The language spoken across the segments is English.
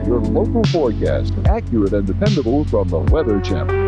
your local forecast, accurate and dependable from the Weather Channel.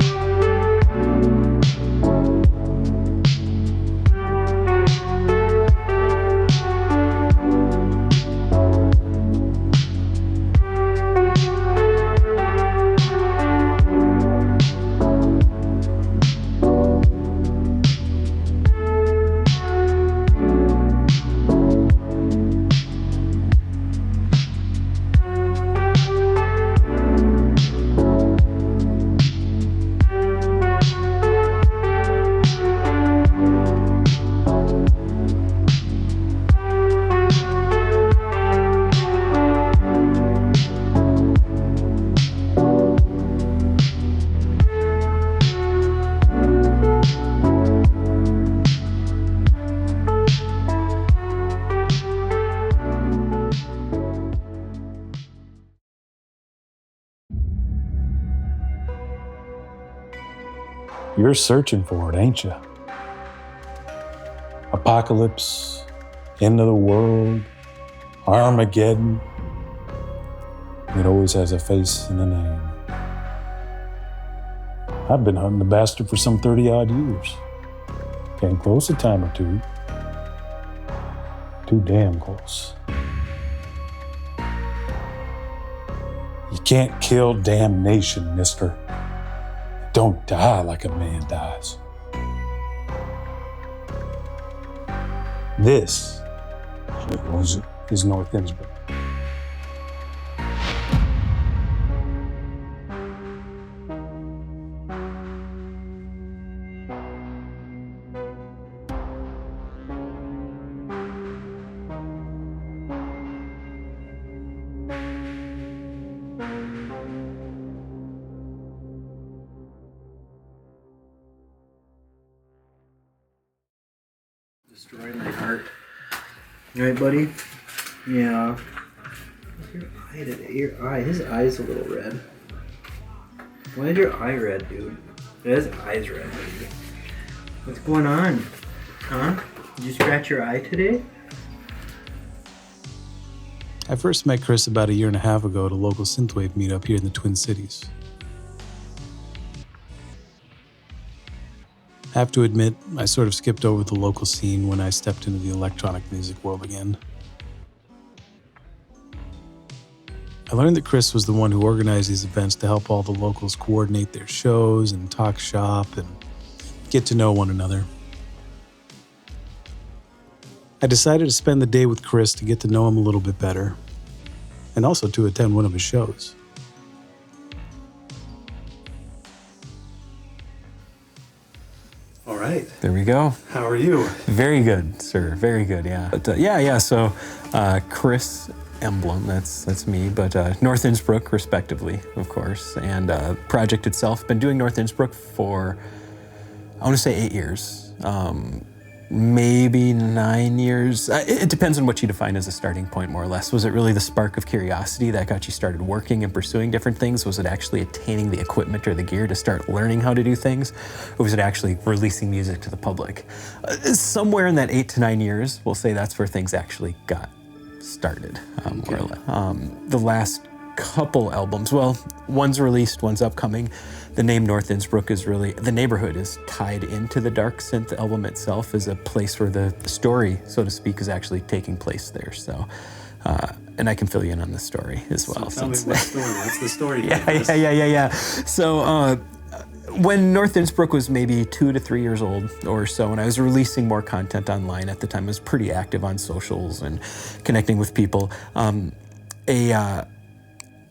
You're searching for it, ain't you? Apocalypse, end of the world, Armageddon. It always has a face and a name. I've been hunting the bastard for some 30-odd years. Came close a time or two. Too damn close. You can't kill damnation, mister. Don't die like a man dies. This is North Innsbruck. Destroy my heart. You right, buddy? Yeah. Your eye. His eye's a little red. Why is your eye red, dude? His eye's red, dude. What's going on? Huh? Did you scratch your eye today? I first met Chris about a year and a half ago at a local synthwave meetup here in the Twin Cities. I have to admit, I sort of skipped over the local scene when I stepped into the electronic music world again. I learned that Chris was the one who organized these events to help all the locals coordinate their shows and talk shop and get to know one another. I decided to spend the day with Chris to get to know him a little bit better, and also to attend one of his shows. All right. There we go. How are you? Very good, sir. Very good, yeah. But so Chris Emblem, that's me, but North Innsbruck, respectively, of course. And project itself, been doing North Innsbruck for, I want to say 8 years. Maybe 9 years. It depends on what you define as a starting point, more or less. Was it really the spark of curiosity that got you started working and pursuing different things? Was it actually attaining the equipment or the gear to start learning how to do things? Or was it actually releasing music to the public? Somewhere in that 8 to 9 years, we'll say that's where things actually got started, more or less. The last couple albums, well, one's released, one's upcoming. The name North Innsbruck is really, the neighborhood is tied into the darksynth album itself as a place where the story, so to speak, is actually taking place there. So, and I can fill you in on the story as well. So tell me what story, what's the story? Yeah. So, when North Innsbruck was maybe 2 to 3 years old or so, and I was releasing more content online at the time, I was pretty active on socials and connecting with people.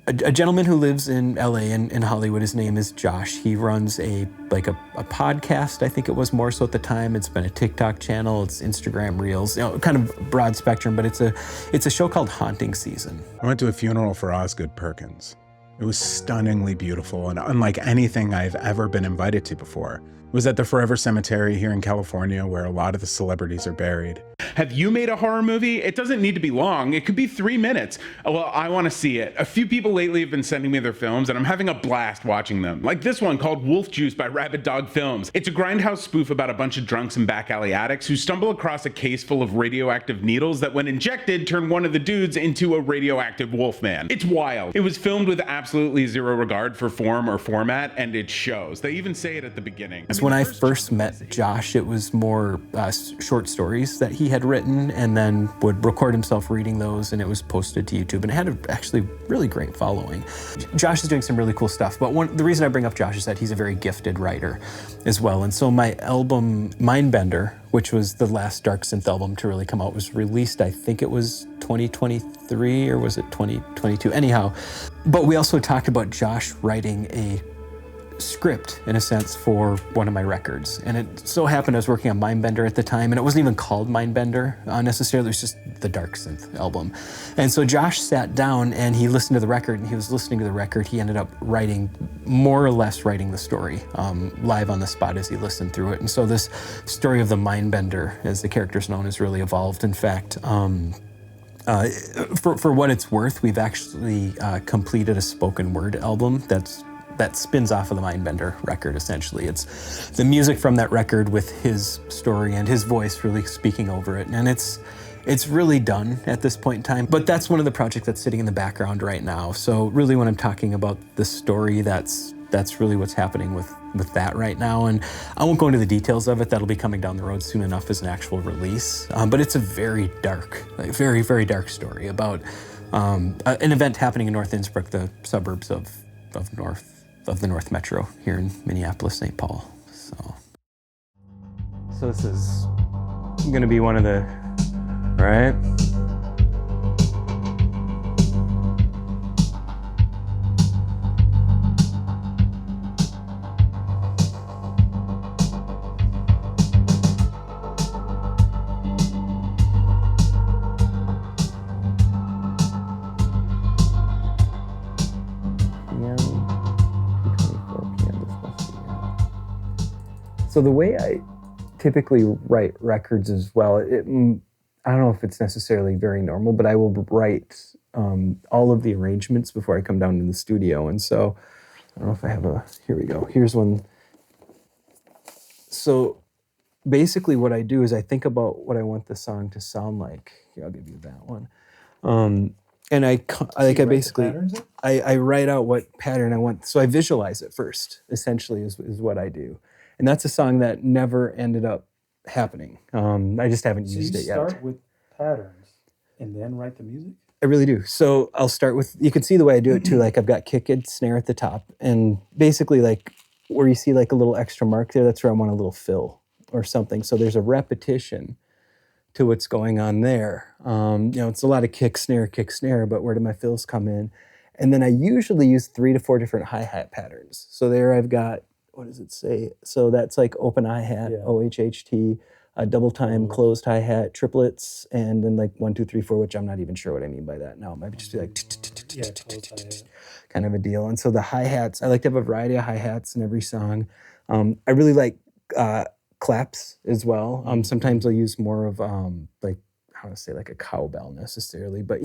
A gentleman who lives in LA and in Hollywood, his name is Josh. He runs a podcast, I think it was more so at the time. It's been a TikTok channel, it's Instagram Reels, kind of broad spectrum, but it's a show called Haunting Season. I went to a funeral for Osgood Perkins. It was stunningly beautiful and unlike anything I've ever been invited to before. was at the Forever Cemetery here in California, where a lot of the celebrities are buried. Have you made a horror movie? It doesn't need to be long. It could be 3 minutes. Well, I want to see it. A few people lately have been sending me their films, and I'm having a blast watching them. Like this one called Wolf Juice by Rabid Dog Films. It's a grindhouse spoof about a bunch of drunks and back alley addicts who stumble across a case full of radioactive needles that, when injected, turn one of the dudes into a radioactive wolf man. It's wild. It was filmed with absolutely zero regard for form or format, and it shows. They even say it at the beginning. When I first met Josh, it was more short stories that he had written, and then would record himself reading those, and it was posted to YouTube, and it had a actually really great following. Josh is doing some really cool stuff, but the reason I bring up Josh is that he's a very gifted writer as well. And so my album Mindbender, which was the last darksynth album to really come out, was released, I think it was 2023 or was it 2022? Anyhow, but we also talked about Josh writing a script, in a sense, for one of my records. And it so happened I was working on Mindbender at the time, and it wasn't even called Mindbender necessarily, it was just the Darksynth album. And so Josh sat down and he listened to the record, and he was listening to the record. He ended up more or less writing the story live on the spot as he listened through it. And so this story of the Mindbender, as the character's known, has really evolved. In fact, for what it's worth, we've actually completed a spoken word album that spins off of the Mindbender record, essentially. It's the music from that record with his story and his voice really speaking over it. And it's really done at this point in time. But that's one of the projects that's sitting in the background right now. So really when I'm talking about the story, that's really what's happening with that right now. And I won't go into the details of it. That'll be coming down the road soon enough as an actual release. But it's a very dark, very, very dark story about an event happening in North Innsbruck, the suburbs of the North Metro here in Minneapolis, St. Paul. So this is gonna be one of the, right? So the way I typically write records as well, I don't know if it's necessarily very normal, but I will write all of the arrangements before I come down to the studio. And so I don't know if I have here we go. Here's one. So basically what I do is I think about what I want the song to sound like. Here, I'll give you that one. And I write out what pattern I want. So I visualize it first, essentially, is what I do. And that's a song that never ended up happening. I just haven't used it yet. So you start with patterns and then write the music? I really do. So I'll start with, you can see the way I do it too, like I've got kick and snare at the top, and basically like where you see like a little extra mark there, that's where I want a little fill or something. So there's a repetition to what's going on there. It's a lot of kick, snare, but where do my fills come in? And then I usually use 3 to 4 different hi-hat patterns. So there I've got, what does it say? So that's like open hi-hat, OHHT, double time, closed hi-hat, triplets, and then like 1, 2, 3, 4, which I'm not even sure what I mean by that now. It might just be like kind of a deal. And so the hi-hats, I like to have a variety of hi-hats in every song. I really like claps as well. Sometimes I'll use more of like, I don't want to say like a cowbell necessarily, but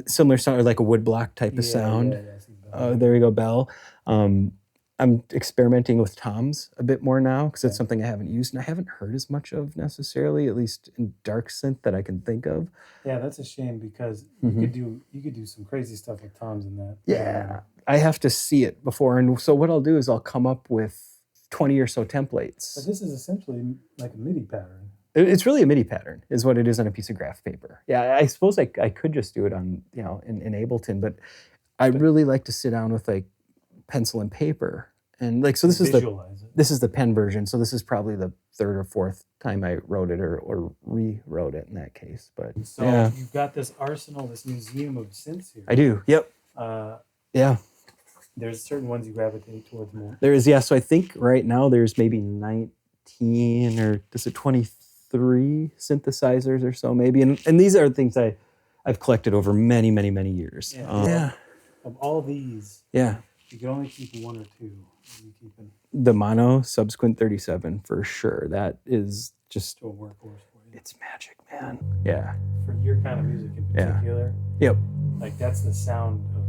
similar sound, or like a woodblock type of sound. There you go, bell. I'm experimenting with toms a bit more now because it's something I haven't used and I haven't heard as much of necessarily, at least in dark synth that I can think of. Yeah, that's a shame because you could do some crazy stuff with toms in that. Yeah, I have to see it before, and so what I'll do is I'll come up with 20 or so templates. But this is essentially like a MIDI pattern. It's really a MIDI pattern, is what it is on a piece of graph paper. Yeah, I suppose I could just do it on in Ableton, but I really like to sit down with like pencil and paper and like, so this is the pen version. So this is probably the 3rd or 4th time I wrote it or rewrote it in that case. But so you've got this arsenal, this museum of synths here. I do. Yep. Yeah. There's certain ones you gravitate towards more. There is, yeah. So I think right now there's maybe 19 or is it 23 synthesizers or so maybe. And these are things I've collected over many, many, many years. Yeah. Of all these, you can only keep 1 or 2. The mono subsequent 37 for sure. That is just a workhorse for you. It's magic, man. Yeah. For your kind of music in particular. Yep. Like that's the sound of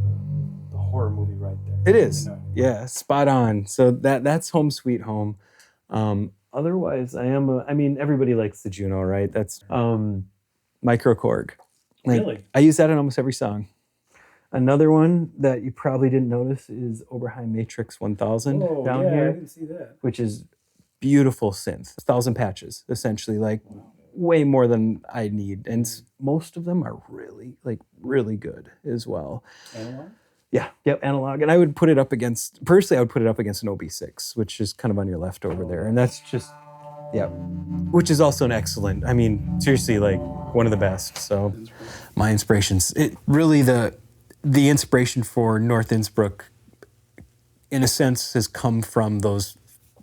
the horror movie right there. It is. You know? Yeah, spot on. So that's Home Sweet Home. Otherwise, I mean, everybody likes the Juno, right? That's Microkorg. Like, Really? I use that in almost every song. Another one that you probably didn't notice is Oberheim Matrix 1000 down here. I didn't see that. Which is beautiful synth. 1,000 patches, essentially, like way more than I need. And most of them are really good as well. Analog? Yeah, yep, analog. And I would put it up against an OB6, which is kind of on your left over there. And that's just, yeah, which is also an excellent, I mean, seriously, like one of the best. So my inspirations, it really, the inspiration for North Innsbruck, in a sense, has come from those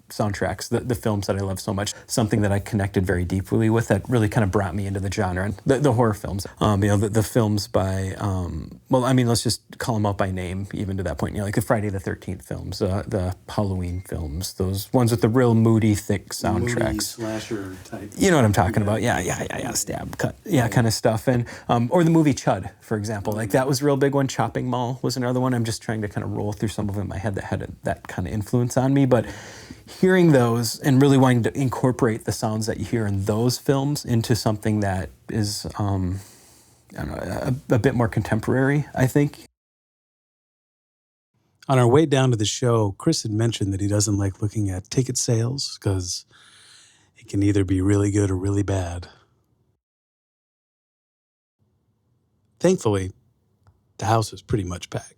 soundtracks, the films that I love so much. Something that I connected very deeply with that really kind of brought me into the genre. And the horror films, the films by, let's just call them out by name, even to that point. Like the Friday the 13th films, the Halloween films, those ones with the real moody, thick soundtracks. Moody slasher type. You know what I'm talking about? Yeah, stab, cut, kind of stuff. And or the movie Chud, for example. Like that was a real big one. Chopping Mall was another one. I'm just trying to kind of roll through some of them in my head that had that kind of influence on me, but hearing those and really wanting to incorporate the sounds that you hear in those films into something that is, a bit more contemporary, I think. On our way down to the show, Chris had mentioned that he doesn't like looking at ticket sales because it can either be really good or really bad. Thankfully, the house was pretty much packed.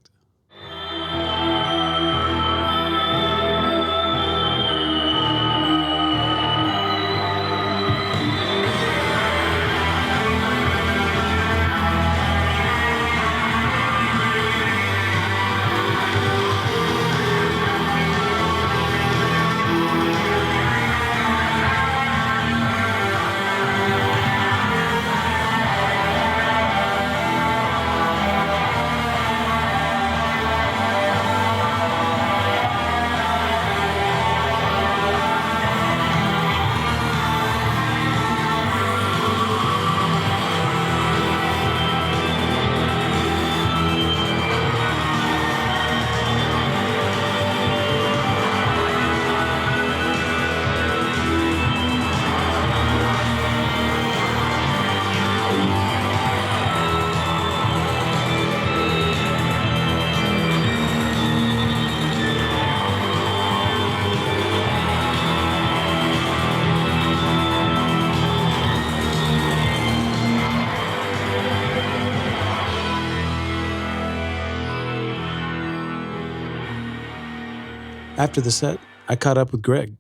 After the set, I caught up with Greg.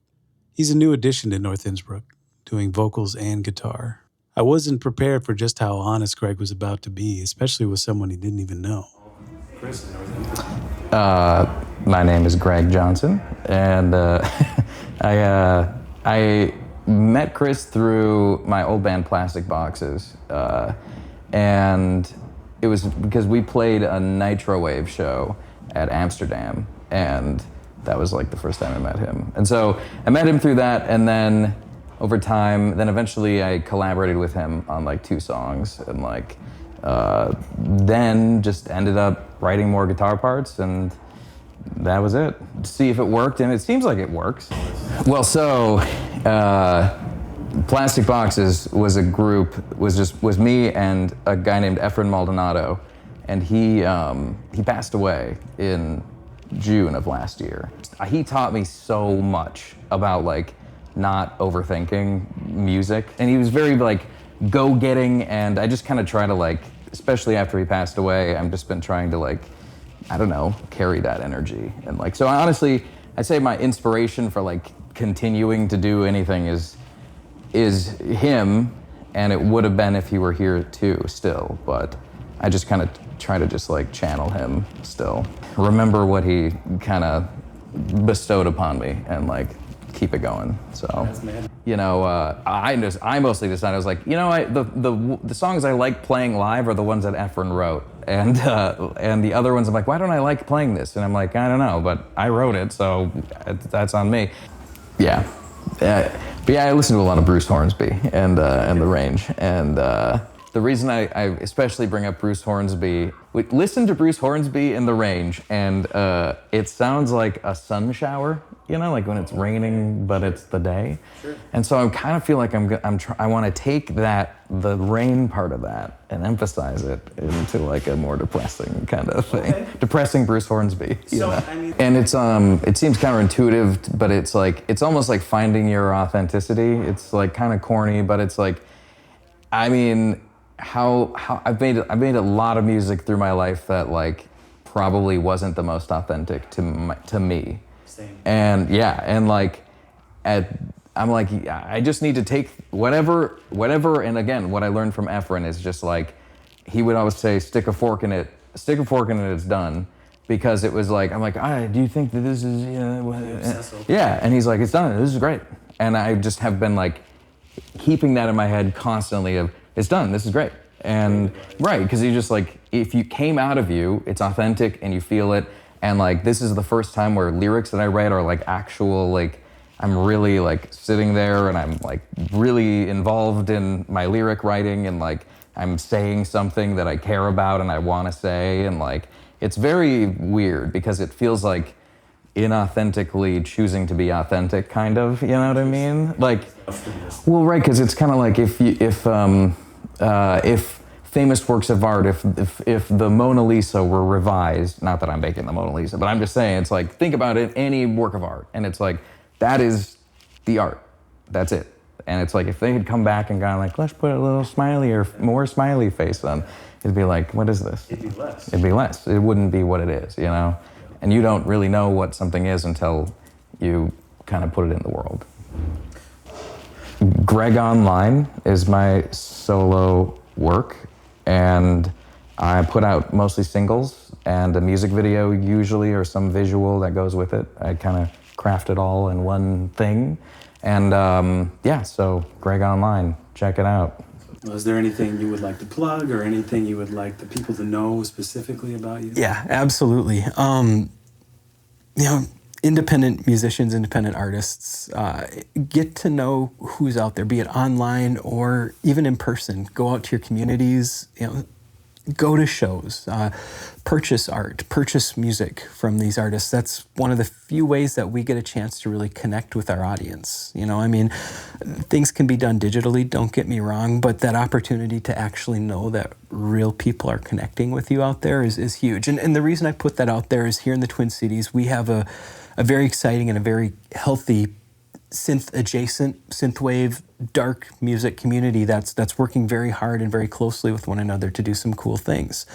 He's a new addition to North Innsbruck, doing vocals and guitar. I wasn't prepared for just how honest Greg was about to be, especially with someone he didn't even know. Chris, my name is Greg Johnson, and I met Chris through my old band Plastic Boxes, and it was because we played a Nitrowave show at Amsterdam, and that was like the first time I met him. And so I met him through that, and then over time, then eventually I collaborated with him on like 2 songs, and like then just ended up writing more guitar parts, and that was it. See if it worked, and it seems like it works. Well, so Plastic Boxes was a group, was me and a guy named Efren Maldonado, and he passed away in June of last year. He taught me so much about like not overthinking music, and he was very like go-getting, and I just kind of try to like, especially after he passed away, I've just been trying to like, I don't know, carry that energy. And like, so honestly, I'd say my inspiration for like continuing to do anything is him, and it would have been if he were here too still, but I just kind of try to just like channel him still. Remember what he kind of bestowed upon me and like keep it going. So, you know, I mostly decided, I was like, you know, the songs I like playing live are the ones that Efren wrote. And the other ones I'm like, why don't I like playing this? And I'm like, I don't know, but I wrote it, so that's on me. Yeah. But yeah, I listen to a lot of Bruce Hornsby and The Range. And the reason I especially bring up Bruce Hornsby, listen to Bruce Hornsby in The Range, and it sounds like a sun shower, you know, like when it's raining, but it's the day. Sure. And so I kind of feel like I want to take the rain part of that and emphasize it into like a more depressing kind of thing. Okay. Depressing Bruce Hornsby. You know? I mean, and it seems counterintuitive, but it's like, it's almost like finding your authenticity. It's like kind of corny, but it's like, I mean, how I've made a lot of music through my life that like probably wasn't the most authentic to me. Same. And yeah, and like I'm like, I just need to take whatever, and again, what I learned from Efren is just like, he would always say, stick a fork in it, it's done. Because it was like, I'm like, do you think that this is, yeah, and he's like, it's done, this is great. And I just have been like, keeping that in my head constantly of, it's done, this is great. And right, because you just like, if you came out of you, it's authentic and you feel it. And like, this is the first time where lyrics that I write are like actual, like, I'm really like sitting there and I'm like really involved in my lyric writing and like, I'm saying something that I care about and I want to say. And like, it's very weird because it feels like inauthentically choosing to be authentic, kind of, you know what I mean? Like, well, right, because it's kind of like if famous works of art, if the Mona Lisa were revised, not that I'm making the Mona Lisa, but I'm just saying, it's like, think about it, any work of art, and it's like, that is the art, that's it. And it's like, if they had come back and gone like, let's put a little smiley or more smiley face on, it'd be like, what is this? It'd be less. It'd be less. It wouldn't be what it is, you know? And you don't really know what something is until you kind of put it in the world. Greg Online is my solo work, and I put out mostly singles and a music video usually, or some visual that goes with it. I kind of craft it all in one thing. And yeah, so Greg Online, check it out. Is there anything you would like to plug or anything you would like the people to know specifically about you? Yeah, absolutely. You know, independent musicians, independent artists, get to know who's out there, be it online or even in person. Go out to your communities, you know, go to shows, purchase art, purchase music from these artists. That's one of the few ways that we get a chance to really connect with our audience. You know, I mean, things can be done digitally, don't get me wrong, but that opportunity to actually know that real people are connecting with you out there is huge. And the reason I put that out there is here in the Twin Cities, we have a very exciting and a very healthy synth-adjacent, synthwave, dark music community that's working very hard and very closely with one another to do some cool things.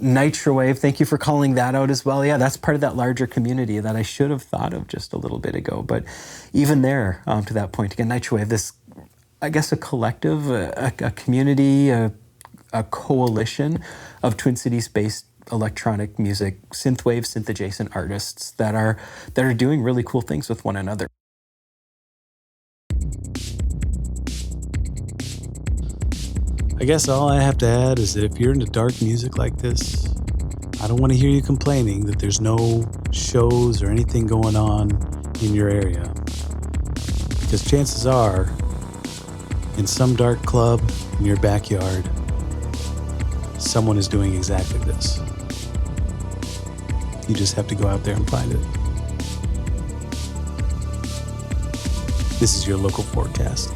Nitrowave, thank you for calling that out as well. Yeah, that's part of that larger community that I should have thought of just a little bit ago. But even there, to that point, again, Nitrowave, this, I guess, a collective, a community, a coalition of Twin Cities-based electronic music, synthwave, synth-adjacent artists that are doing really cool things with one another. I guess all I have to add is that if you're into dark music like this, I don't want to hear you complaining that there's no shows or anything going on in your area. Because chances are, in some dark club in your backyard, someone is doing exactly this. You just have to go out there and find it. This is your local forecast.